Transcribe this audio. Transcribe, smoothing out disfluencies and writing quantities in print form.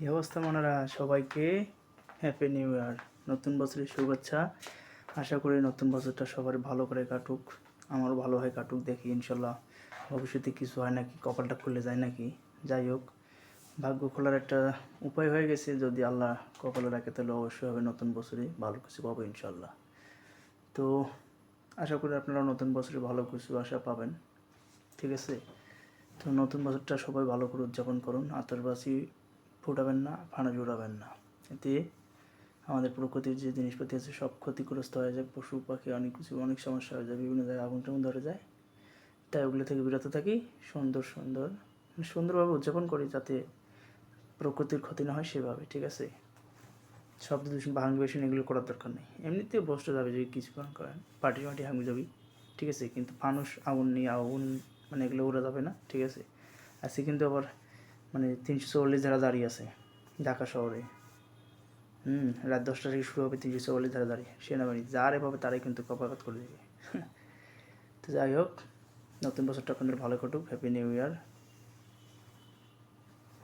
এই অবস্থা মনারা সবাইকে হ্যাপি নিউ ইয়ার, নতুন বছরের শুভেচ্ছা। আশা করি নতুন বছরটা সবার ভালো করে কাটুক, আমারও ভালো হয় কাটুক। দেখি ইনশাল্লাহ ভবিষ্যতে কিছু হয় নাকি, কপালটা খুলে যায় নাকি। যাই হোক, ভাগ্য খোলার একটা উপায় হয়ে গেছে। যদি আল্লাহ কপালে রাখে তাহলে অবশ্যই হবে নতুন বছরে ভালো কিছু পাবো ইনশাল্লাহ। তো আশা করি আপনারা নতুন বছরে ভালো কিছু আশা পাবেন, ঠিক আছে। তো নতুন বছরটা সবাই ভালো করে উদযাপন করুন, আতশবাজি ফুটাবেন না, ফানুস উড়াবেন না। এতে আমাদের প্রকৃতির যে জিনিসপাতি আছে সব ক্ষতিগ্রস্ত হয়ে যায়, পশু পাখি অনেক কিছু অনেক সমস্যা হয়ে যায়, বিভিন্ন জায়গায় আগুন টাগুন ধরে যায়। তাই ওগুলো থেকে বিরত থাকি, সুন্দরভাবে উদযাপন করি যাতে প্রকৃতির ক্ষতি না হয় সেভাবে, ঠিক আছে। শব্দ দূষণ ভাঙ বেশি এগুলো করার দরকার নেই, এমনিতে বসতে যাবে যদি কিছু করেন পার্টি মাটি হাঙ্গি যাবি, ঠিক আছে। কিন্তু ফানুস আগুন নিয়ে আগুন মানে এগুলো উড়া যাবে না, ঠিক আছে। আজকে কিন্তু আবার 344 ধারা জারি আছে ঢাকা শহরে। রাত 10টা থেকে শুরু হবে 344 ধারা জারি। সেনাবাহিনী যার এভাবে তারাই কিন্তু কপাঘাত করে দেবে। তো যাই হোক, নতুন বছরটা আপনাদের ভালো কাটুক। Happy new year.